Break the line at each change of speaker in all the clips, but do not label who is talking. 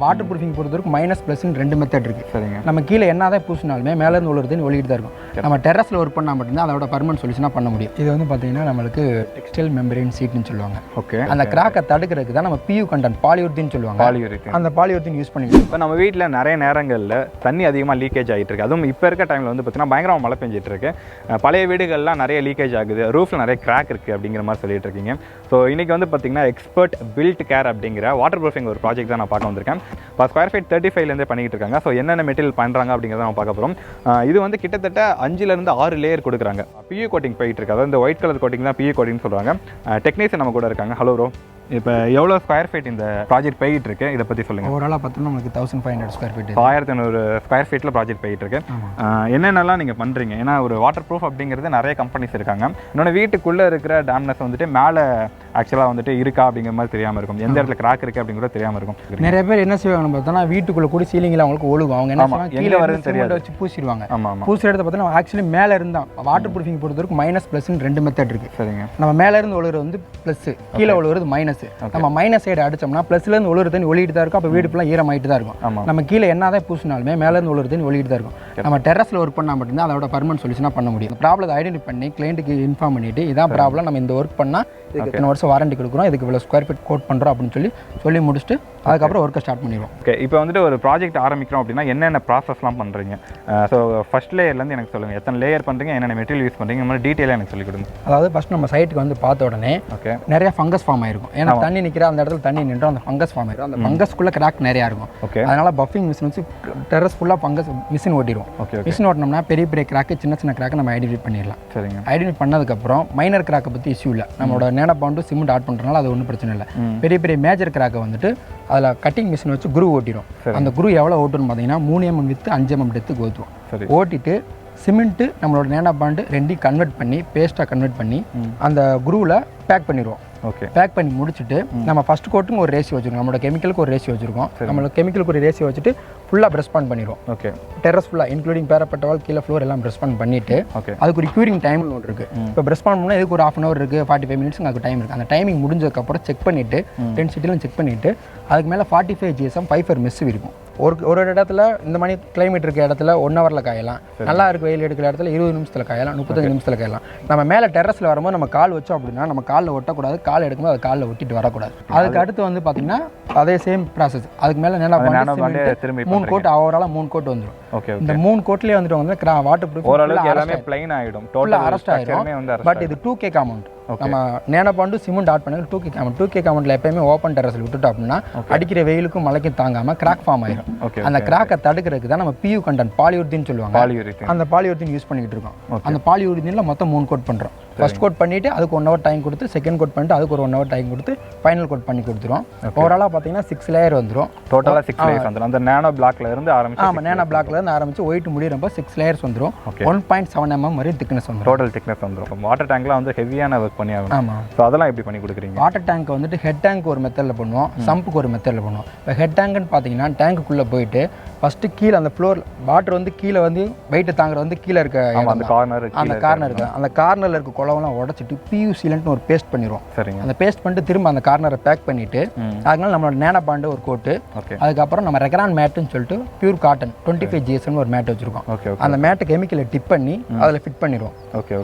Water proofing பொறுத்தவரைக்கும் minus ப்ளஸ்ன்னு ரெண்டு method இருக்குது. சரிங்க. நம்ம கீழே என்னதான் பூசினாலுமே மேலேருந்து ஒழுகுதுன்னு ஒழிக்கிட்டு தான் இருக்கும். நம்ம டெரஸில் ஒர்க் பண்ணால் மட்டும்தான் அதோட பர்மனன்ட் சொல்யூஷனாக பண்ண முடியும். இது வந்து பார்த்தீங்கன்னா நம்மளுக்கு டெக்ஸ்டைல் மெம்பரேன் சீட்னு சொல்லுவாங்க. ஓகே. அந்த கிராக்கை தடுக்கிறதுக்கு தான் நம்ம பியூ கண்டென்ட் பாலியூர்தின்னு சொல்லுவாங்க. அந்த பாலியூர்தின் யூஸ் பண்ணிக்கலாம்.
இப்போ நம்ம வீட்டில் நிறைய நேரங்களில் தண்ணி அதிகமாக லீக்கேஜ் ஆகிட்டு இருக்கு. அதுவும் இப்போ இருக்க டைமில் வந்து பார்த்தீங்கன்னா பயங்கரமாக மழை பெஞ்சிட்டு இருக்கு. பழைய வீடுகள்லாம் நிறைய லீக்கேஜ் ஆகுது, ரூஃபில் நிறைய கிராக் இருக்குது அப்படிங்கிற மாதிரி சொல்லிட்டு இருக்கீங்க. ஸோ இன்றைக்கி வந்து பார்த்தீங்கன்னா எக்ஸ்பர்ட் பில்ட் கேர் அப்படிங்கிற வாட்டர் ப்ரூஃபிங் ஒரு ப்ராஜெக்ட் தான் நான் பார்க்க வந்திருக்கேன். இப்போ ஸ்கொயர் ஃபீட் 35லேருந்தே பண்ணிக்கிட்டு இருக்காங்க. ஸோ என்னென்ன மெட்டீரியல் பண்ணுறாங்க அப்படிங்கிறத நம்ம பார்க்க போகிறோம். இது வந்து கிட்டத்தட்ட 5லேருந்து 6 லேயர் கொடுக்குறாங்க. பியூ கோட்டிங் போயிட்டு இருக்கு. அதாவது இந்த ஒயிட் கலர் கோட்டிங் தான் பியூ கோட்டிங்னு சொல்கிறாங்க. டெக்னீஷியன் நம்ம கூட இருக்காங்க. ஹலோ ப்ரோ, இப்போ எவ்வளோ ஸ்கொயர் ஃபீட் இந்த ப்ராஜெக்ட் போயிட்டு இருக்கு, இதை பற்றி சொல்லுங்கள்.
ஓவராலாக பார்த்தோம்னா நமக்கு 1500 ஸ்கொயர் ஃபீட்,
1500 ஸ்கொயர் ஃபீட்டில் ப்ராஜெக்ட் போயிட்டு இருக்கு. என்னென்னலாம் நீங்கள் பண்ணுறீங்க? ஏன்னா ஒரு வாட்டர் ப்ரூஃப் அப்படிங்கிறது நிறைய கம்பெனிஸ் இருக்காங்க. இன்னொன்று வீட்டுக்குள்ளே இருக்கிற டேம்னஸ் வந்துட்டு மேலே ஆக்சுவலாக வந்துட்டு இருக்கா அப்படிங்கிற மாதிரி தெரியாமல் இருக்கும், எந்த இடத்துல கிராக் இருக்குது அப்படிங்கிற தெரியாமல் இருக்கும்.
நிறைய பேர் என்ன செய்வாங்க பார்த்தோன்னா வீட்டுக்குள்ளே கூட சீலிங்கில் அவங்களுக்கு ஒழுகும். அவங்க என்ன செய்வாங்க, கீழே வருதுன்னு தெரியாது வச்சு பூசிடுவாங்க. ஆமாம், பூசி எடுத்து பார்த்தோன்னா ஆக்சுவலி மேலே இருந்தால் வாட்டர் ப்ரூஃபிங் பொறுத்தவரைக்கும் மைனஸ் ப்ளஸ்ன்னு ரெண்டு மெத்தட் இருக்குது. சரிங்க. நம்ம மேலே இருந்து ஒழுகுறது வந்து ப்ளஸ், கீழே ஒழுகுறது மைனஸ். நம்ம மைனஸ் சைடு அடிச்சோம்னா ப்ளஸ்லேருந்து ஒழுகுற தண்ணி ஒழிட்டு தான் இருக்கும். அப்போ வீடு ஃபுல்லாக ஈரமாயிட்டு தான் இருக்கும். நம்ம கீழே என்னதான் பூசினாலுமே மேலேருந்து ஒழுகுற தண்ணி ஒழிட்டு தான் இருக்கும். நம்ம டெரஸில் ஒர்க் பண்ணால் மட்டும்தான் அதோட பர்மனன்ட் சொல்யூஷனாக பண்ண முடியும். ப்ராப்ளத்தை ஐடென்டிஃபை பண்ணி கிளைண்ட்டுக்கு இன்ஃபார்ம் பண்ணிட்டு இதான் ப்ராப்ளம், நம்ம இந்த ஒர்க் பண்ணால் இதுக்கு இத்தனை வருஷம் வாரண்டி கொடுக்குறோம், இதுக்கு இவ்வளோ ஸ்கொயர் ஃபீட் கோட் பண்ணுறோம் அப்படின்னு சொல்லி முடிச்சுட்டு அதுக்கப்புறம் ஒர்க்கை ஸ்டார்ட் பண்ணிடுவோம்.
ஓகே. இப்போ வந்துட்டு ஒரு ப்ராஜெக்ட் ஆரம்பிக்கிறோம் அப்படின்னா என்னென்ன ப்ராசஸ்லாம் பண்ணுறீங்க? ஸோ ஃபர்ஸ்ட் லேயர்லேருந்து எனக்கு சொல்லுங்கள், எத்தனை லேயர் பண்ணுறீங்க, என்னென்ன மெட்டீரியல் யூஸ் பண்ணுறீங்க, இந்த மாதிரி டீட்டெயிலாக எனக்கு சொல்லிக் கொடுங்க.
அதாவது ஃபஸ்ட் நம்ம சைட்டுக்கு வந்து பார்த்த உடனே நிறைய ஃபங்கஸ் ஃபார்ம் ஆயிருக்கும். ஏன்னா தண்ணி நிற்கிற அந்த இடத்துல தண்ணி நின்று அந்த ஃபங்கஸ் ஃபார்ம் ஆயிரும். அந்த ஃபங்கஸ்க்குள்ளே கிராக் நிறையா இருக்கும். ஓகே. அதனால பஃபிங் மிஷின் வச்சு டெரஸ் ஃபுல்லாக ஃபங்கஸ் மிஷின் ஓட்டிடுவோம். ஓகே. மிஷின் ஓட்டினோம்னா பெரிய பெரிய கிராக்கு சின்ன சின்ன கிராக்கு நம்ம ஐடென்டிஃபை பண்ணிடலாம். சரிங்க. ஐடென்டிஃபை பண்ணதுக்கப்புறம் மைனர் கிராக்கை பற்றி இஷ்யூ இல்லை. நம்மளோட நேனா பாண்டு சிமெண்ட் ஆட் பண்ணுறதுனால அது ஒன்றும் பிரச்சனை இல்லை. பெரிய பெரிய மேஜர் கிராக்கை வந்துட்டு அதில் கட்டிங் மிஷின் வச்சு குரு ஓட்டிடும். அந்த குரு எவ்வளோ ஓட்டுன்னு பார்த்தீங்கன்னா 3 mm வித்து 5 mm டெத்துக்கு ஓட்டுவோம். ஓட்டிட்டு சிமெண்ட்டு நம்மளோட நேனா பாண்டு ரெண்டையும் கன்வெர்ட் பண்ணி பேஸ்ட்டாக கன்வெர்ட் பண்ணி அந்த குரூவில் பேக் பண்ணிடுவோம். ஓகே. பேக் பண்ணி முடிச்சுட்டு நம்ம ஃபஸ்ட் கோட்டுக்கு ஒரு ரேஷியோ வச்சுருக்கோம், நம்மளோட கெமிக்கலுக்கு ஒரு ரேஷியோ வச்சுருக்கோம். நம்மளோட கெமிக்கலுக்கு ஒரு ரேஷியோ வச்சுட்டு ஃபுல்லாக ப்ரெஸ் பண்ணிடுவோம். ஓகே. டெரஸ் ஃபுல்லாக இன்க்ளூடிங் பேரப்பட்டவால் கீழே ஃப்ளோர் எல்லாம் ப்ரெஸ் பண்ணிட்டு அதுக்கு ஒரு க்யூரிங் டைம் ஒன்று இருக்குது. இப்போ ப்ரெஸ் பண்ணோம்னா இதுக்கு ஒரு 1/2 hour இருக்குது, 45 minutes அதுக்கு டைம் இருக்குது. அந்த டைமிங் முடிஞ்சதுக்கப்புறம் செக் பண்ணிவிட்டு டென்சிட்டிலாம் செக் பண்ணிவிட்டு அதுக்கு மேலே 45 GSM 5 மெஸ் இருக்கும். ஒரு இடத்துல இந்த மாதிரி கிளைமேட் இருக்க இடத்துல 1 hourல காயலாம், நல்லா இருக்க வெயில் எடுக்கிற இடத்துல 20 நிமிஷத்தில் காயலாம், 35 நிமிஷத்தில் காயலாம். நம்ம மேலே டெரஸில் வரும்போது நம்ம கால் வச்சோம் அப்படின்னா நம்ம காலில் ஒட்டக்கூடாது, கால் எடுக்கும்போது அது காலில் ஒட்டிட்டு வரக்கூடாது. அதுக்கு அடுத்து வந்து பார்த்தீங்கன்னா அதே சேம் ப்ராசஸ். அதுக்கு மேலே நேனா பாண்டு 3 கோட் ஓவராலாக 3 கோட் வந்துடும். இந்த 3 கோட்லேயே வந்துட்டு வந்து வாட்டர் ப்ரூஃப்
எல்லாமே பிளைன் ஆகிடும், டோட்டல்
அரெஸ்ட் ஆகிடும். பட் இது 2K காம்பவுண்ட். நம்ம நேனா பாண்டு சிமெண்ட் ஆட் பண்ணி 2K காம்பவுண்ட். 2K காம்பவுண்ட்ல எப்பயுமே ஓப்பன் டெரஸில் விட்டுட்டோம் அப்படின்னா அடிக்கிற வெயிலுக்கும் மழைக்கும் தாங்காமல் கிராக் ஃபார்ம் ஆயிடும். அந்த கிராக்கை தடுக்கிறதுக்கு தான் நம்ம பியூ கண்டென்ட் பாலியூர்தின்னு சொல்லுவாங்க. அந்த பாலியூர்தின் யூஸ் பண்ணிக்கிட்டு இருக்கோம். அந்த பாலியூர்தினில் மொத்தம் 3 கோட் பண்ணுறோம். ஃபர்ஸ்ட் கோட் பண்ணிவிட்டு அதுக்கு 1 hour டைம் கொடுத்து, செகண்ட் கோட் பண்ணிட்டு அதுக்கு ஒரு 1 hour டைம் கொடுத்து ஃபைனல் கோட் பண்ணி கொடுத்துருவோம். ஓவராலாக பார்த்தீங்கன்னா 6 லேயர் வந்துடும்.
டோட்டலாக 6 லேயர்ஸ் வந்துடும். அந்த நேனோ பிளாக்ல இருந்து ஆரம்பிச்சு,
ஆமாம், நேனோ பிளாக்ல இருந்து ஆரம்பிச்சு ஒயிட் முடியிறப்ப 6 லேயர்ஸ் வந்துடும். 1.7 mm வரை திக்னஸ் வந்துடும்.
டோட்டல் திக்னஸ் வந்துடும். வாட்டர் டேங்க்லாம் வந்து ஹெவியான ஒர்க் பண்ணி ஆகும். ஆமாம். ஸோ அதெல்லாம் எப்படி பண்ணி கொடுக்குறீங்க?
வாட்டர் டேங்க் வந்துட்டு ஹெட் டேங்க் ஒரு மெத்தடில் பண்ணுவோம், சம்புக்கு ஒரு மெத்தடில் பண்ணுவோம். இப்போ ஹெட் டேங்க்னு பார்த்தீங்கன்னா டேங்க்குள்ளே போயிட்டு ஃபஸ்ட்டு கீழே அந்த ஃப்ளோர் வாட்டர் வந்து கீழே வந்து வெயிட்டு தாங்குற வந்து கீழே இருக்க அந்த கார்னர் இருக்குது. அந்த கார்னரில் இருக்க குளவெல்லாம் உடச்சிட்டு பியூ சீலன்ட்னு ஒரு பேஸ்ட் பண்ணிடுவோம். சரிங்க. அந்த பேஸ்ட் பண்ணிட்டு திரும்ப அந்த கார்னரை பேக் பண்ணிட்டு அதனால நம்மளோட நேனா பாண்டு ஒரு கோட்டு, அதுக்கப்புறம் நம்ம ரெக்ரான் மேட்டுன்னு சொல்லிட்டு பியூர் காட்டன் 25 GSM ஒரு மேட் வச்சிருக்கோம். அந்த மேட்டை கெமிக்கலை டிப் பண்ணி அதில் ஃபிட் பண்ணிடுவோம்.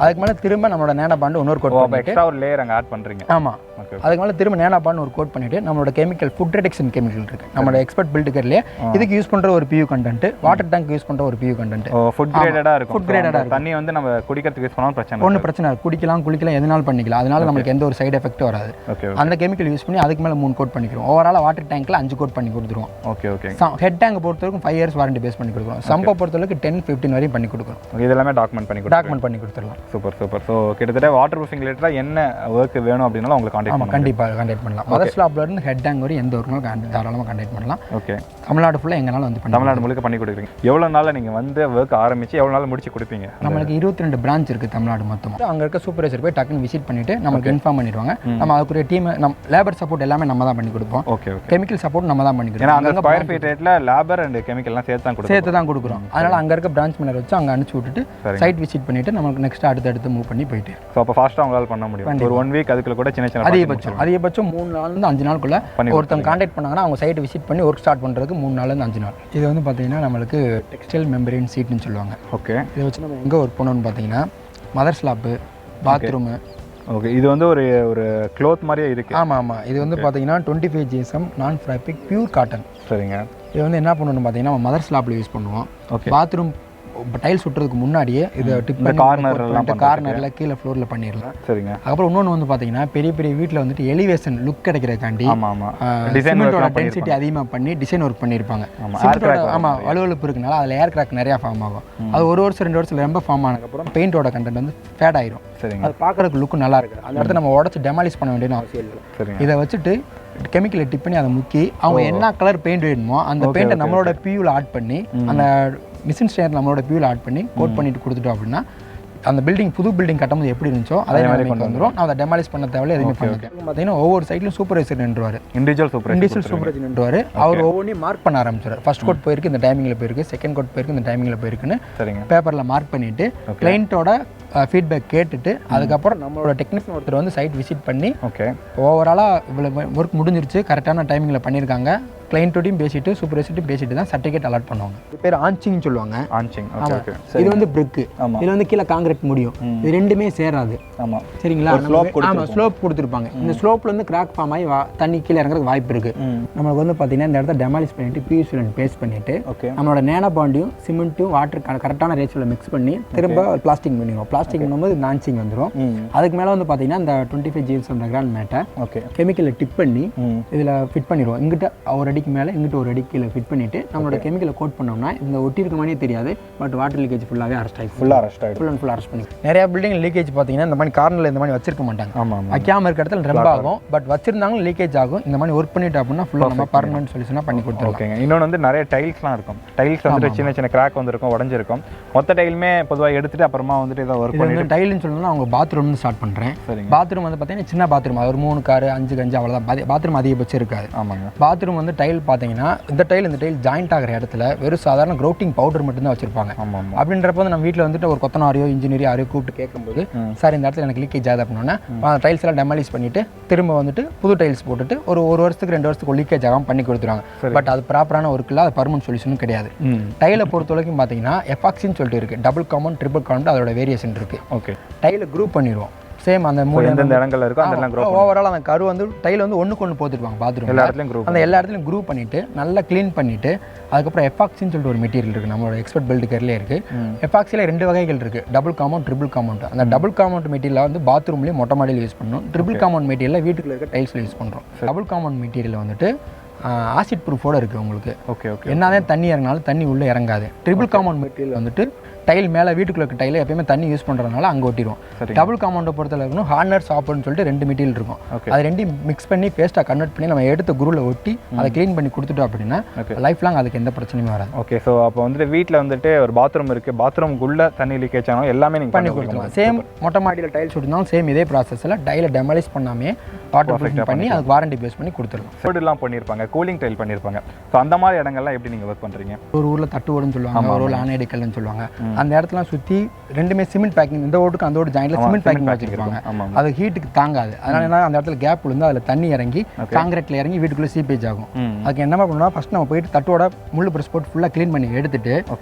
அதுக்கு மேலே திரும்ப நம்மளோட நேனா பாண்டு இன்னொரு கோட் பண்ணிட்டு
ஒரு லேயர் அங்கே ஆட் பண்ணுறீங்க.
ஆமாம். அதுக்கு மேலே திரும்ப நேனா பாண்டு ஒரு கோட் பண்ணிட்டு நம்மளோட கெமிக்கல் ஃபுட் ரிடக்ஷன் கெமிக்கல் இருக்கு, நம்மளோட எக்ஸ்பர்ட் பில்ட் கேர்லேயே இதுக்கு யூஸ் பண்ணுற ஒரு பியூ கண்டென்ட், வாட்டர் டேங்க் யூஸ் பண்ணுற ஒரு பியூ கண்டென்ட்.
ஃபுட் கிரேடடாக இருக்கும். ஃபுட் கிரேடடாக இருக்கும். தண்ணி வந்து நம்ம குடிக்கிறதுக்கு யூஸ் பண்ணாலும் பிரச்சனை ஒன்றும்
பிரச்சனை இல்லை, குடிக்கலாம் குளிக்கலாம் எதனாலும் பண்ணிக்கலாம். அதனால நமக்கு எந்த ஒரு சைடு எஃபெக்ட்டும் வராது. அந்த கெமிக்கல் யூஸ் பண்ணி அதுக்கு மேலே 3 கோட் பண்ணிக்கிறோம். ஓவராலாக வாட்டர் டேங்க்ல 5 கோட் பண்ணி கொடுத்துருவோம். ஓகே. ஹெட் டேங்க் பொறுத்தவரைக்கும் 5 years வாரண்டி பேஸ் பண்ணி கொடுக்குறோம். சம்பை பொறுத்தவரைக்கும் 10-15 வரையும் பண்ணி கொடுக்குறோம்.
இதெல்லாமே டாக்குமெண்ட் பண்ணி கொடுத்துடலாம். சூப்பர். ஸோ கிட்டத்தட்ட வாட்டர் ப்ரூஃபிங் ரிலேட்டடாக என்ன ஒர்க் வேணும் அப்படின்னாலும் உங்களுக்கு கான்டாக்ட் பண்ணலாம்.
கண்டிப்பாக கான்டாக்ட் பண்ணலாம். மதர் ஸ்லாப்ல இருந்து ஹெட் டேங்க் வரை எந்த ஒர்க்கும் தாராளமாக கான்டாக்ட் பண்ணலாம். ஓகே. தமிழ்நாடு ஃபுல்லாக எங்கனாலும் வந்து
தமிழ்நாடு முழுக்க பண்ணி கொடுக்குறீங்க. எவ்வளோ நாளில் நீங்கள் வந்து ஒர்க் ஆரம்பிச்சு எவ்வளோ நாள் முடிச்சு கொடுப்பீங்க?
நம்மளுக்கு 22 பிரான்ச் இருக்குது தமிழ்நாடு மொத்தமாக. அங்கே இருக்க இல்லை சூப்பர்வைசர் போய் டக்குன்னு விசிட் பண்ணிட்டு நமக்கு இன்ஃபார்ம் பண்ணிடுவாங்க. நம்ம அதுக்குரிய டீம் லேபர் சப்போர்ட் எல்லாமே நம்ம தான் பண்ணி கொடுப்போம். கெமிக்கல் சப்போர்ட் நம்ம தான் பண்ணி கொடுப்போம்.
அந்த ஸ்கொயர் ஃபீட் ரேட்ல லேபர் அண்ட் கெமிக்கல்லாம் சேர்த்து
தான் கொடுக்குறோம். அதனால அங்க இருக்க பிரான்ச் மேனேஜர் வச்சு அங்க அனுப்பிச்சு விட்டுட்டு சைட் விசிட் பண்ணிட்டு நமக்கு நெக்ஸ்ட் அடுத்து மூவ் பண்ணி போயிட்டு.
ஸோ அப்போ ஃபாஸ்ட்டாக உங்களால் பண்ண முடியும். ஒரு 1 வீக் அதுக்குள்ள கூட சின்ன
அதிகபட்சம் 3 நாள்லேருந்து 5 நாளுக்குள்ள ஒருத்தங்க கான்டாக்ட் பண்ணாங்கன்னா அவங்க சைட் விசிட் பண்ணி ஒர்க் ஸ்டார்ட் பண்ணுறதுக்கு 3 நாள்லேருந்து 5 நாள். இது வந்து பார்த்தீங்கன்னா நம்மளுக்கு டெக்ஸ்டைல் மெம்பரேன் சீட்னு சொல்லுவாங்க.
ஓகே.
இதை வச்சு நம்ம எங்கே ஒர்க் பண்ணணும்னு பார்த்தீங்கன்னா மதர் ஸ்லாப்பு, பாத்ரூமு.
ஓகே. இது வந்து ஒரு க்ளோத் மாதிரியே இருக்குது.
ஆமாம். இது வந்து பார்த்தீங்கன்னா 25 GSM நான் ஃபேப்ரிக் பியூர் காட்டன்.
சரிங்க.
இது வந்து என்ன பண்ணணும்னு பார்த்தீங்கன்னா நம்ம மதர் ஸ்லாப்பில் யூஸ் பண்ணுவோம். பாத்ரூம் டைல்ஸ் சுட்டுறதுக்கு முன்னாடியே இதை டிப் பண்ணி கார்னரில் கீழே ஃப்ளோரில் பண்ணிடலாம்.
சரிங்க.
அப்புறம் இன்னொன்று வந்து பார்த்தீங்கன்னா பெரிய பெரிய வீட்டில் வந்துட்டு எலிவேஷன் லுக் கிடைக்கிறதுக்காண்டி சிமெண்டோட டென்சிட்டி அதிகமாக பண்ணி டிசைன் ஒர்க் பண்ணியிருப்பாங்க. வலுவலுப்பு இருக்குனால அதில் ஏர் கிராக் நிறையா ஃபார்ம் ஆகும். அது 1 வருஷம் 2 வருஷம் ரொம்ப ஃபார்ம் ஆனதுக்கப்புறம் பெயிண்டோட கண்டென்ட் வந்து ஃபேட் ஆயிரும். அது பார்க்கறதுக்கு லுக்கு நல்லா இருக்குது. அந்த இடத்துல நம்ம உடச்சி டெமாலிஷ் பண்ண வேண்டிய அவசியம் இல்லை. இதை வச்சுட்டு கெமிக்கலை டிப் பண்ணி அதை முக்கி அவங்க என்ன கலர் பெயிண்ட் வேணுமோ அந்த பெயிண்டை நம்மளோட பியூவில் ஆட் பண்ணி அந்த மிஷின் ஸ்டேர் நம்மளோட பியூவில் ஆட் பண்ணி கோட் பண்ணிட்டு கொடுத்துட்டோம் அப்படின்னா அந்த பில்டிங் புது பில்டிங் கட்டும்போது எப்படி இருந்துச்சோ அதே மாதிரி கொண்டு வந்துடும். அதை டெமாலிஷ் பண்ண தேவையில்ல, எதுவுமே பண்ணிட்டேன். பார்த்தீங்கன்னா ஒவ்வொரு சைட்லையும் சூப்பர்வைசர் நின்றுவார். இண்டிவிஜுவல் சூப்பர்வைசர் நின்றுவார். அவர் ஒவ்வொன்றையும் மார்க் பண்ண ஆரம்பிச்சார். ஃபர்ஸ்ட் கோட் போயிருக்கு, இந்த டைமிங்கில் போயிருக்கு, செகண்ட் கோட் போயிருக்கு, இந்த டைமிங்கில் போயிருக்குன்னு பேப்பரில் மார்க் பண்ணிட்டு கிளைண்ட்டோட ஃபீட்பேக் கேட்டுட்டு அதுக்கப்புறம் நம்மளோட டெக்னீஷியன் ஒருத்தர் வந்து சைட் விசிட் பண்ணி ஓவராலாக இவ்வளோ ஒர்க் முடிஞ்சிருச்சு, கரெக்டான டைமிங்கில் பண்ணியிருக்காங்க, கிளைண்ட்டோடையும் பேசிட்டு சூப்பர்வைசர்ட்டையும் பேசிட்டு தான் சர்டிஃபிகேட் அலாட் பண்ணுவாங்க. இது பேர் ஆன்ச்சிங் சொல்லுவாங்க. இது வந்து பிரிக்கு, இதில் வந்து கீழே காங்கிரீட் முடியும். இது ரெண்டுமே சேராது. சரிங்களா? ஸ்லோப் கொடுத்துருப்பாங்க. இந்த ஸ்லோப்ல வந்து கிராக் ஃபார்ம் ஆகி தண்ணி கீழே இறங்குறதுக்கு வாய்ப்பு இருக்கு. நமக்கு வந்து பார்த்தீங்கன்னா இந்த இடத்த டெமாலிஷ் பண்ணிட்டு பியூசி பேஸ்ட் பண்ணிட்டு நம்மளோட நேனோ பாண்டியும் சிமெண்ட்டும் வாட்டர் கரெக்டான ரேஷியோல மிக்ஸ் பண்ணி திரும்ப பிளாஸ்டிக் பண்ணிடுவோம். பிளாஸ்டிக் பண்ணும்போது நான்ச்சிங் வந்துடும். அதுக்கு மேலே வந்து பார்த்தீங்கன்னா இந்த 25 GSM கிராண்ட் மேட்டை கெமிக்கலை டிப் பண்ணி இதில் ஃபிட் பண்ணிடுவோம். இங்கிட்ட ஒரு அடிக்கு மேலே இங்கிட்ட ஒரு அடிக்கு கீழே ஃபிட் பண்ணிட்டு நம்மளோட கெமிக்கலை கோட் பண்ணோம்னா இந்த ஒட்டி இருக்க மாதிரியே தெரியாது. பட் வாட்டர் லீக்கேஜ் ஃபுல்லாகவே அரெஸ்ட் ஆகி ஃபுல் அண்ட் ஃபுல் அரெஸ்ட் பண்ணி நிறைய பில்டிங் லீக்கேஜ் பார்த்தீங்கன்னா இந்த மாதிரி கார்னரில் இந்த மாதிரி வச்சிருக்க மாட்டாங்க. வைக்காம இருக்க இடத்துல ரொம்ப ஆகும். பட் வச்சிருந்தாலும் லீக்கேஜ் ஆகும். இந்த மாதிரி ஒர்க் பண்ணிட்டு அப்படின்னா ஃபுல்லாக நம்ம பர்மனன்ட் சொல்யூஷனாக பண்ணி கொடுத்துருவோம்.
இன்னொன்று வந்து நிறைய டைல்ஸ்லாம் இருக்கும். டைல்ஸ் வந்துட்டு சின்ன சின்ன கிராக் வந்திருக்கும், உடஞ்சிருக்கும். மொத்த டைலுமே பொதுவாக எடுத்துட்டு அப்புறமா வந்துட்டு இதை ஒர்க் பண்ணி
டைல்னு சொல்லணும்னா அவங்க பாத்ரூம்னு ஸ்டார்ட் பண்ணுறேன். பாத்ரூம் வந்து பார்த்தீங்கன்னா சின்ன பாத்ரூம், அது ஒரு 3 கார் 5 கஞ்சு அவ்வளோதான். பாத்ரூம் அதிகபட்சம் இருக்காது. பாத்ரூம் வந்து டைல் பார்த்தீங்கன்னா இந்த டைல் ஜாயிண்ட் ஆகிற இடத்துல வெறும் சாதாரண க்ரௌட்டிங் பவுடர் மட்டும்தான் வச்சிருப்பாங்க. அப்படின்றப்ப வந்து நம்ம வீட்டில் வந்துட்டு ஒரு கொத்தனாரையோ இன்ஜினியரோ யாரையோ கூப்பிட்டு கேட்கும்போது சார் இந்த இடத்துல எனக்கு லீக்கேஜ் ஆகுது அப்படின்னா டைல்ஸ் எல்லாம் டெமாலிஷ் பண்ணிட்டு திரும்ப வந்துட்டு புது டைல்ஸ் போட்டுட்டு ஒரு வருஷத்துக்கு 2 வருஷத்துக்கு லீக்கேஜ் ஆகாமல் பண்ணி கொடுத்துருவாங்க. பட் அது ப்ராப்பரான ஒர்க் இல்லை, அது பர்மனன்ட் சொல்யூஷனும் கிடையாது. டைலை பொறுத்த வரைக்கும் பார்த்தீங்கன்னா எஃபாக்சின்னு சொல்லிட்டு இருக்கு, டபுள் காம்பவுண்ட் ட்ரிபிள் காம்பவுண்ட் அதோட வேரியேஷன் இருக்கு. டைலை குரூப் பண்ணிடுவோம். சேம் அந்த
எந்தெந்த இடங்கள்ல இருக்கோ அதெல்லாம் குரூப்
ஓவரால் அந்த கரு வந்து டைல் வந்து ஒண்ணுக்கு ஒன்று போட்டுருவாங்க பாத்ரூம் எல்லா இடத்துலையும். அந்த எல்லா இடத்துலையும் குரூப் பண்ணிட்டு நல்லா க்ளீன் பண்ணிட்டு அதுக்கப்புறம் எஃபாக்சின்னு சொல்லிட்டு ஒரு மெட்டீரியல் இருக்கு, நம்மளோட எக்ஸ்பர்ட் பில்ட் கேர்லேயே இருக்கு. எஃபாக்சியில் 2 வகைகள் இருக்கு, டபுள் காம்பவுண்ட் ட்ரிபிள் காம்பவுண்ட். அந்த டபுள் காம்பவுண்ட் மெட்டீரியல் வந்து பாத்ரூம்லேயும் மொட்டை மாடியில் யூஸ் பண்ணணும். ட்ரிபிள் காம்பவுண்ட் மெட்டீரியல் வீட்டுக்குள்ள இருக்க டைல்ஸில் யூஸ் பண்ணுறோம். டபுள் காம்பவுண்ட் மெட்டீரியல் வந்துட்டு ஆசிட் ப்ரூஃபோட இருக்குது உங்களுக்கு. என்னதான் தண்ணி இறங்கினாலும் தண்ணி உள்ளே இறங்காது. ட்ரிபிள் காம்பவுண்ட் மெட்டீரியல் வந்துட்டு டைல் மேலே வீட்டுக்குள்ள இருக்க டைல எப்பயுமே தண்ணி யூஸ் பண்ணுறதுனால அங்கே ஒட்டிடும். டபுள் காம்பவுண்டை பொறுத்தல இருக்கணும் ஹார்னர் சாப்னு சொல்லிட்டு 2 மெட்டீரியல் இருக்கும். அது 2 மிக்ஸ் பண்ணி பேஸ்ட்டாக கன்வெர்ட் பண்ணி நம்ம எடுத்த குருவில் ஒட்டி அதை க்ளீன் பண்ணி கொடுத்துட்டோம் அப்படின்னா லைஃப் லாங் அதுக்கு எந்த பிரச்சனையும் வராது.
ஓகே. ஸோ அப்போ வந்துட்டு வீட்டில் வந்துட்டு ஒரு பாத்ரூம் இருக்குது, பாத்ரூமுக்குள்ளே தண்ணி லீக்கேஜ் ஆனாலும் எல்லாமே நீங்கள்
பண்ணி கொடுத்துருவோம். சேம் மொட்டை மாடியில் டைல்ஸ் விட்டுருந்தாலும் சேம் இதே ப்ராசஸில் டைலை டெமாலிஷ் பண்ணாமே வாட்டர் ப்ரூஃபிங் பண்ணி அதுக்கு வாரண்டி பேஸ் பண்ணி கொடுத்துருவோம்.
ஃபுட்லாம் பண்ணியிருப்பாங்க, கூலிங் டைல் பண்ணியிருப்பாங்க. ஸோ அந்த மாதிரி இடங்கள்லாம் எப்படி நீங்கள் ஒர்க் பண்ணுறீங்க?
ஒரு ஊரில் தட்டு ஓடுன்னு சொல்லுவாங்க, ஒரு ஊரில் ஆனையடிக்கல்னு சொல்லுவாங்க. அந்த இடத்துல சுற்றி ரெண்டுமே சிமெண்ட் பேக்கிங், இந்த ஓட்டுக்கு அந்த ஓட்டு ஜாயிண்ட்ல சிமெண்ட் பேக்கிங் வச்சிருப்பாங்க. அது ஹீட்டுக்கு தாங்காது. அதனால என்ன அந்த இடத்துல கேப் விழுந்து அதில் தண்ணி இறங்கி காங்கிரீட்ல இறங்கி வீட்டுக்குள்ள சீப்பேஜ் ஆகும். அதுக்கு என்ன பண்ணணும், ஃபர்ஸ்ட் நம்ம போயிட்டு தட்டோட முள்ளு பிரஸ் போட்டு ஃபுல்லாக க்ளீன் பண்ணி எடுத்துட்டு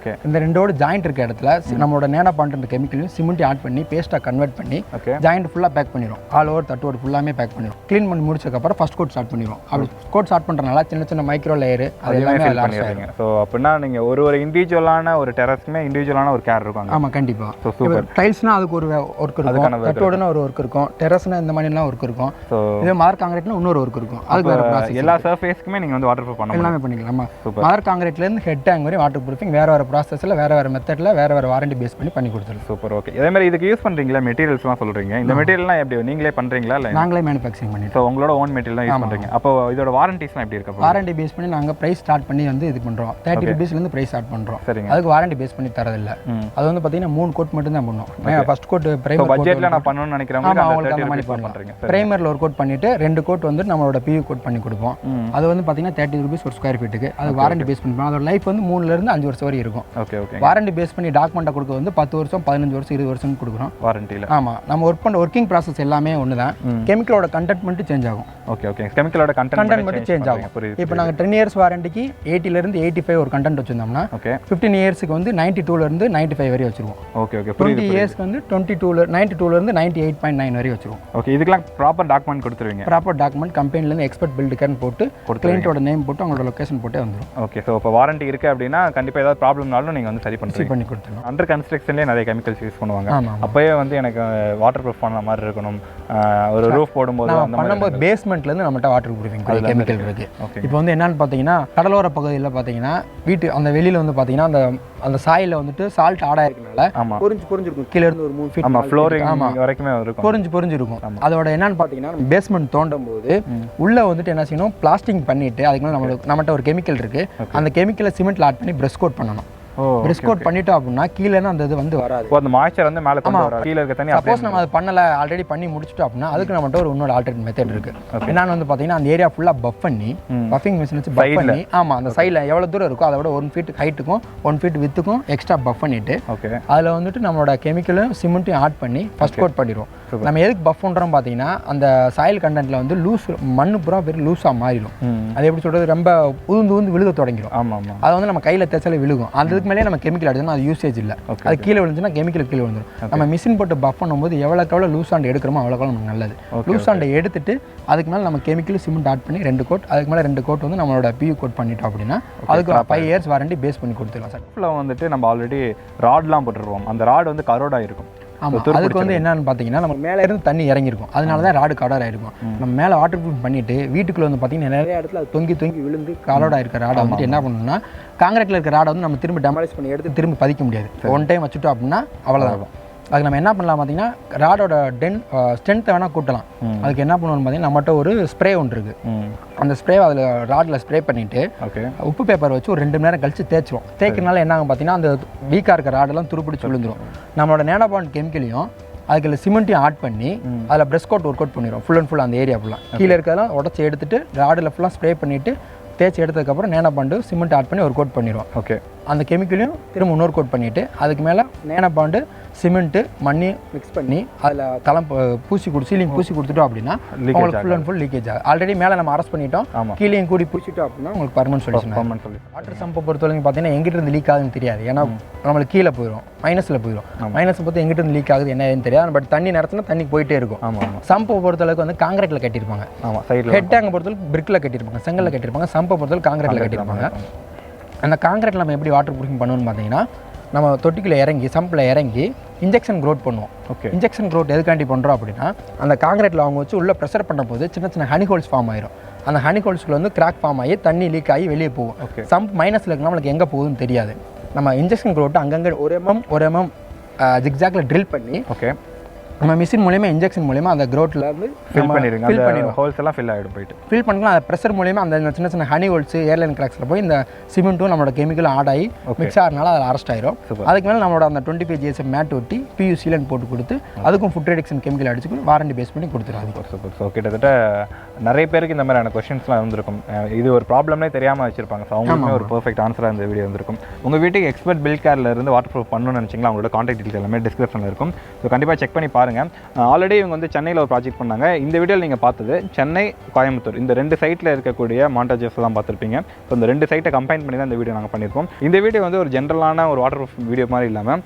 இந்த 2 ஜாயிண்ட் இருக்க இடத்துல நம்மளோட நேனோ பாண்ட் கெமிக்கலையும் சிமெண்ட் ஆட் பண்ணி பேஸ்ட்டாக கன்வெர்ட் பண்ணி ஜாயிண்ட் ஃபுல்லாக பேக் பண்ணிடும். ஆல் ஓவர் தட்டோட ஃபுல்லாமே பேக் பண்ணிடும். க்ளீன் பண்ணி முடிச்சதுக்கப்புறம் ஃபர்ஸ்ட் கோட் ஸ்டார்ட் பண்ணிடுவோம். அப்படி கோட் ஸ்டார்ட் பண்ணுறதுனால சின்ன சின்ன மைக்ரோ லேயர் அது எல்லாமே
பண்ணிடுறீங்க. ஸோ அப்படின்னா நீங்கள் ஒரு இண்டிவிஜுவலான ஒரு டெரஸ்க்குமே இண்டிவிஜுவலான ஒரு கேர் இருக்கும்.
ஆமாம், கண்டிப்பாக. டைல்ஸ்னா அதுக்கு ஒரு ஒர்க் இருக்கும், தட்டோடனா ஒரு ஒர்க் இருக்கும், டெரஸ்னா இந்த மாதிரிலாம் ஒர்க் இருக்கும், இதே மதர் காங்கிரீட்னா இன்னொரு ஒர்க் இருக்கும். அதுக்கு வேற ப்ராசஸ்.
எல்லா சர்ஃபேஸ்க்குமே நீங்க வந்து வாட்டர் ப்ரூஃப் பண்ணலாம்,
எல்லாமே பண்ணிக்கலாம். மதர் காங்கிரீட்ல இருந்து ஹெட் டேங்க் வரை வாட்டர் ப்ரூஃபிங் வேற வேற ப்ராசஸ்ல வேற வேற மெத்தட்ல வேற வேற வாரண்டி பேஸ் பண்ணி கொடுத்துருவோம்.
சூப்பர். ஓகே. இதே மாதிரி இதுக்கு யூஸ் பண்றீங்களா மெட்டீரியல்ஸ்லாம் சொல்றீங்க, இந்த மெட்டீரியல்லாம் எப்படி நீங்களே பண்றீங்களா இல்ல
நாங்களே மேனுஃபேக்சரிங் பண்ணிட்டு.
ஸோ உங்களோட ஓன் மெட்டீரியல் தான் யூஸ் பண்ணுறீங்க. அப்போ இதோட வாரண்டிஸ்லாம் எப்படி இருக்கு?
வாரண்டி பேஸ் பண்ணி நாங்கள் ப்ரைஸ் ஸ்டார்ட் பண்ணி வந்து இது பண்ணுறோம். 30 rupeesலேருந்து ப்ரைஸ் ஸ்டார்ட் பண்ணுறோம்.
சரிங்க.
அதுக்கு வாரண்டி பேஸ் பண்ணி தரதில்லை. அது வந்து பார்த்தீங்கன்னா 3 கோட் மட்டும் தான் பண்ணுவோம். ஃபர்ஸ்ட் கோட் பிரைமர்
பட்ஜெட்டில் நான் பண்ணணும்னு நினைக்கிறவங்க
அவங்களுக்கு அந்த மாதிரி பண்ணுறீங்க. பிரைமரில் ஒரு கோட் பண்ணிட்டு 2 கோட் வந்து நம்மளோட பியூ கோட் பண்ணி கொடுப்போம். அது வந்து பார்த்தீங்கன்னா 30 rupees ஒரு ஸ்கொயர் ஃபீட்டுக்கு. அது வாரண்டி பேஸ் பண்ணி அதோட லைஃப் வந்து 3லேருந்து 5 வருஷம் வரை இருக்கும்.
Okay okay.
வாரண்டி பேஸ் பண்ணி டாக்குமெண்ட்டை கொடுக்க வந்து 10 வருஷம் 15 வருஷம் 20 வருஷம் கொடுக்குறோம்
வாரண்டியில்.
ஆமாம், நம்ம ஒர்க் பண்ண ஒர்க்கிங் ப்ராசஸ் எல்லாமே ஒன்று தான். கெமிக்கலோட கண்டென்ட் மட்டும் சேஞ்ச் ஆகும்.
Okay okay. கெமிக்கலோட கண்டென்ட் மட்டும்
சேஞ்ச் ஆகும். இப்போ நாங்கள் 10 இயர்ஸ் வாரண்டிக்கு 80லேருந்து 85 ஒரு கண்டென்ட் வச்சிருந்தோம்னா 15 இயர்ஸ்க்கு வந்து 92லேருந்து 95 வரை வச்சிருவோம்.
Okay okay.
20 இயர்ஸ்க்கு வந்து 92லேருந்து 98.9 வரை வச்சிருவோம்.
ஓகே. இதுக்கெல்லாம் ப்ராப்பர் டாக்குமெண்ட் கொடுத்துருவீங்க?
ப்ராப்பர் டாக்குமெண்ட் கம்பெனிலேருந்து எக்ஸ்பர்ட் பில்டுக்கர்னு போட்டு கிளையண்ட்டோட நேம் போட்டு அவங்களோட லொகேஷன் போட்டு வந்துடும்.
ஓகே. ஸோ இப்போ வாரண்டி இருக்குது அப்படின்னா கண்டிப்பாக ஏதாவது ப்ராப்ளம்னாலும் நீங்கள் வந்து சரி
பண்ணி கொடுத்துருவோம்.
அண்டர் கன்ஸ்ட்ரக்ஷன்லேயே நிறைய கெமிக்கல்ஸ் யூஸ் பண்ணுவாங்க. அப்போயே வந்து எனக்கு வாட்டர் ப்ரூஃப் பண்ண மாதிரி இருக்கணும். ஒரு ரூஃப் போடும்போது
பண்ணும்போது பேஸ்மெண்ட்லேருந்து நம்மகிட்ட வாட்டர் ப்ரூஃபிங் கெமிக்கல் இருக்கு. இப்போ வந்து என்னன்னு பார்த்தீங்கன்னா கடலோர பகுதியில் பார்த்தீங்கன்னா வீட்டு அந்த வெளியில் வந்து பார்த்தீங்கன்னா அந்த சாயில வந்துட்டு சால்ட் ஆட் ஆயிருக்கனால புரிஞ்சிருக்கும். கீழே இருந்து ஒரு 3 ஃபீட்
ஃப்ளோரிங் வரைக்குமே இருக்கும்.
புரிஞ்சிருக்கும். அதோட என்னன்னு பார்த்தீங்கன்னா பேஸ்மெண்ட் தோண்டும் போது உள்ள வந்துட்டு என்ன செய்யணும், பிளாஸ்டிங் பண்ணிட்டு அதுக்கு மேலே நம்மகிட்ட ஒரு கெமிக்கல் இருக்கு. அந்த கெமிக்கலை சிமெண்ட்ல ஆட் பண்ணி பிரஷ் கோட் பண்ணணும். பிரஷ் கோட் பண்ணிட்டோம் அப்படின்னா கீழே அந்த இது வந்து வராது.
அந்த மாய்ச்சர் வந்து மேலே கொண்டு வராது. கீழே இருக்க தண்ணி
சப்போஸ் நம்ம அது பண்ணல ஆல்ரெடி பண்ணி முடிச்சிட்டோம் அப்படின்னா அதுக்கு நம்மகிட்ட ஒரு இன்னொரு ஆல்டர்னேட் மெத்தட் இருக்கு. என்னன்னு வந்து பார்த்தீங்கன்னா அந்த ஏரியா ஃபுல்லாக பஃப் பண்ணி பஃபிங் மிஷின் வச்சு பஃப் பண்ணி அந்த சைடில் எவ்வளோ தூரம் இருக்கோ அதை விட 1 ஃபீட் ஹைட்டுக்கும் 1 ஃபீட் வித்துக்கும் எக்ஸ்ட்ரா பஃப் பண்ணிட்டு அதில் வந்துட்டு நம்மளோட கெமிக்கலும் சிமெண்ட்டையும் ஆட் பண்ணி ஃபர்ஸ்ட் கோட் பண்ணிடுவோம். நம்ம எதுக்கு பஃப் பண்ணுறோம் பார்த்தீங்கன்னா அந்த சாயில் கண்டென்ட்ல வந்து லூஸ் மண்ணு பூரா வெறும் லூஸாக மாறிடும். அது எப்படி சொல்றது, ரொம்ப உந்து விழுக தொடங்கிடும். அதை வந்து நம்ம கையில் தேய்ச்சாலே விழுகும். அதுக்கு மேலே நம்ம கெமிக்கல் அடிச்சோம்னா அது யூசேஜ் இல்லை. அது கீழே விழுந்துச்சுன்னா கெமிக்கல் கீழே விழுந்துடும். நம்ம மிஷின் போட்டு பஃப் பண்ணும்போது எவ்வளோக்கு லூஸ் ஆண்டு எடுக்கிறோமோ அவ்வளோக்கு நமக்கு நல்லது. லூஸ் ஆண்டை எடுத்துட்டு அதுக்கு மேலே நம்ம கெமிக்கல் சிமெண்ட் ஆட் பண்ணி 2 கோட், அதுக்கு மேலே 2 கோட் வந்து நம்மளோட பியூ கோட் பண்ணிட்டோம் அப்படின்னா அதுக்கு 5 இயர்ஸ் வாரண்டி பேஸ் பண்ணி கொடுத்துக்கலாம்.
சட்டில் வந்துட்டு நம்ம ஆல்ரெடி ராட்லாம் போட்டுருவோம். அந்த ராட் வந்து கரோடாக இருக்கும்.
ஆமாம், அதுக்கு வந்து என்னன்னு பார்த்தீங்கன்னா நம்ம மேலே இருந்து தண்ணி இறங்கிருக்கும். அதனால தான் ராடு கலர் ஆயிருக்கும். நம்ம மேலே வாட்டர் ப்ரூஃப் பண்ணிட்டு வீட்டுக்குள்ள வந்து பார்த்தீங்கன்னா நிறைய இடத்துல அது தொங்கி விழுந்து கலர் ஆயிருக்க ராடை வந்துட்டு என்ன பண்ணணும்னா காங்கிரீட்ல இருக்க ராடை வந்து நம்ம திரும்ப டெமாலிஷ் பண்ணி எடுத்து திரும்ப பதிக்க முடியாது. 1 டைம் வச்சுட்டோம் அப்படின்னா அவ்வளோதான் இருக்கும். அதுக்கு நம்ம என்ன பண்ணலாம் பார்த்தீங்கன்னா ராடோட ஸ்ட்ரென்த்தை வேணால் கூட்டலாம். அதுக்கு என்ன பண்ணுவோம்னு பார்த்தீங்கன்னா நம்மகிட்ட ஒரு ஸ்ப்ரே ஒன்று இருக்குது. அந்த ஸ்ப்ரே அதில் ராடில் ஸ்ப்ரே பண்ணிவிட்டு உப்பு பேப்பர் வச்சு ஒரு 2 மணி நேரம் கழிச்சு தேய்ச்சிரும். தேய்க்கிறனால என்ன ஆகும் பார்த்தீங்கன்னா அந்த வீக்காக இருக்க ராடெல்லாம் துருப்பிடிச்சு விழுந்துடும். நம்மளோட நேனோபாண்ட் கெமிக்கலையும் அதுக்கு சிமெண்ட்டையும் ஆட் பண்ணி அதில் பிரஷ் கோட் ஒர்க் அவுட் பண்ணிடும். ஃபுல் அண்ட் ஃபுல் அந்த ஏரியா ஃபுல்லாக கீழே இருக்கிறதெல்லாம் உடச்சி எடுத்துட்டு ராடில் ஃபுல்லாக ஸ்ப்ரே பண்ணிவிட்டு தேய்ச்சி எடுத்ததுக்கப்புறம் நேனோபாண்டு சிமெண்ட் ஆட் பண்ணி ஒரு கோட் பண்ணிடுவோம். ஓகே. அந்த கெமிக்கலையும் திரும்ப இன்னொரு கோட் பண்ணிவிட்டு அதுக்கு மேலே நேனோபாண்டு சிமெண்ட்டு மண்ணி மிக்ஸ் பண்ணி அதில் தளம் சீலிங் பூசி கொடுத்துட்டோம் அப்படின்னா உங்களுக்கு ஃபுல் அண்ட் ஃபுல் லீக்கேஜ் ஆகும். ஆல்ரெடி மேலே நம்ம அரெஸ்ட் பண்ணிட்டோம், கீழேயும் கூடி பூசிட்டோம் அப்படின்னா உங்களுக்கு பர்மனன்ட் சொல்யூஷன். வாட்டர் சம்பை பொறுத்தவரைக்கும் பார்த்தீங்கன்னா எங்கிட்ட இருந்து லீக் ஆகுதுன்னு தெரியாது. ஏன்னா நம்மளுக்கு கீழே போயிடும், மைனஸில் போயிடும். மைனஸ் பொறுத்து எங்கிட்ட இருந்து லீக் ஆகுது என்ன தெரியாது. பட் தண்ணி நேரத்தில் தண்ணி போயிட்டே இருக்கும். சம்பை பொறுத்தளவுக்கு வந்து காங்கிரீட்டில் கட்டியிருப்பாங்க. ஹெட் டேங்கை பொறுத்தளவுக்கு பிரிக்கில் கட்டியிருப்பாங்க, செங்கல்ல கட்டியிருப்பாங்க. சம்பை பொறுத்தளவுக்கு காங்கிரீட்டில் கட்டியிருப்பாங்க. அந்த காங்கிரீட்டில் நம்ம எப்படி வாட்டர் ப்ரூஃபிங் பண்ணுவோம்னு பார்த்தீங்கன்னா நம்ம தொட்டிக்குள்ளே இறங்கி சம்பில் இறங்கி இன்ஜெக்ஷன் க்ரோத் பண்ணுவோம். இன்ஜெக்ஷன் க்ரோத் எதுக்காண்டி பண்ணுறோம் அப்படின்னா அந்த காங்கிரீட்டில் அவங்க வச்சு உள்ளே ப்ரெஷர் பண்ண போது சின்ன ஹனி ஹோல்ஸ் ஃபார்ம் ஆயிரும். அந்த ஹனி ஹோல்ஸ்க்குள்ள வந்து கிராக் ஃபார்ம் ஆகி தண்ணி லீக் ஆகி வெளியே போகும். சம்ப் மைனஸில் இருக்குன்னா நம்மளுக்கு எங்கே போகுதுன்னு தெரியாது. நம்ம இன்ஜெக்ஷன் க்ரோட் அங்கங்கே ஒரு எம்எம் ஜிக்ஜாக்ல ட்ரில் பண்ணி நம்ம மிஷின் மூலமா இன்ஜெக்ஷன் மூலமா அந்த க்ரோட்ல வந்து
ஃபில் பண்ணிடுங்க. ஹோல்ஸ் எல்லாம் ஃபில் ஆகிடும். போயிட்டு ஃபில்
பண்ணலாம். அந்த ப்ரெஷர் மூலமா அந்த சின்ன ஹனி ஹோல்ஸ் ஏர்லைன் கிராக்ஸில் போய் இந்த சிமெண்ட்டும் நம்மளோட கெமிக்கலும் ஆட் ஆகி மிக்ஸ் ஆகிறதுனால அதில் அரெஸ்ட் ஆயிரும். அதுக்கு மேலே நம்மளோட அந்த 25 GSM மேட் ஒட்டி பியூ சீலன் போட்டு கொடுத்து அதுக்கும் ஃபுட் ரிடக்ஷன் கெமிக்கல் அடிச்சு வாரண்டி பேஸ் பண்ணி கொடுத்துருவாங்க.
சூப்பர். ஸோ கிட்டத்தட்ட நிறைய பேருக்கு இந்த மாதிரியான கொஸ்டின்ஸ்லாம் இருந்திருக்கும். இது ஒரு ப்ராப்ளம்னே தெரியாமல் வச்சிருப்பாங்க. ஸோ அவங்களுமே ஒரு பெர்ஃபெக்ட் ஆன்சராக இந்த வீடியோ இருந்திருக்கும். உங்கள் வீட்டுக்கு எக்ஸ்பர்ட் பில்ட் கேர்ல இருந்து வாட்டர் ப்ரூஃப் பண்ணணும்னு நினச்சிங்களா அவங்களோட கான்டாக்ட் டீட்டெயில் எல்லாமே டிஸ்கிரிப்ஷனில் இருக்கும். ஸோ கண்டிப்பாக செக் பண்ணி பாருங்கள். ஆல்ரெடி இவங்க வந்து சென்னையில் ஒரு ப்ராஜெக்ட் பண்ணாங்க. இந்த வீடியோவில் நீங்கள் பார்த்தது சென்னை, கோயம்புத்தூர் இந்த 2 சைட்டில் இருக்கக்கூடிய மாண்டாஜஸ் தான் பார்த்துருப்பீங்க. ஸோ இந்த 2 சைட்டை கம்பைன் பண்ணி தான் இந்த வீடியோ நாங்கள் பண்ணியிருக்கோம். இந்த வீடியோ வந்து ஒரு ஜென்ரலான ஒரு வாட்டர் ப்ரூஃப் வீடியோ மாதிரி இல்லாமல்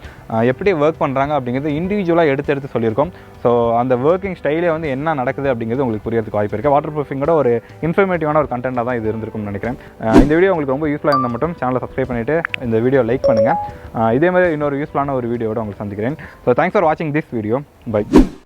எப்படி ஒர்க் பண்ணுறாங்க அப்படிங்கிறது இண்டிவிஜுவலாக எடுத்து சொல்லியிருக்கோம். ஸோ அந்த ஒர்க்கிங் ஸ்டைலே வந்து என்ன நடக்குது அப்படிங்கிறது உங்களுக்கு புரியறதுக்கு வாய்ப்பு இருக்குது. வாட்டர் ப்ரூஃபிங்கோட ஒரு இன்ஃபர்மேட்டிவான ஒரு கண்டென்ட்டாக தான் இது இருந்திருக்கும்னு நினைக்கிறேன். இந்த வீடியோ உங்களுக்கு ரொம்ப யூஸ்ஃபுல்லாக இருந்தால் மட்டும் சேனலை சப்ஸ்கிரைப் பண்ணிவிட்டு இந்த வீடியோ லைக் பண்ணுங்கள். இதே மாதிரி இன்னொரு யூஸ்ஃபுல்லான ஒரு வீடியோட உங்களுக்கு சந்திக்கிறேன். ஸோ தேங்க்ஸ் ஃபார் வாட்சிங் திஸ் வீடியோ. பை.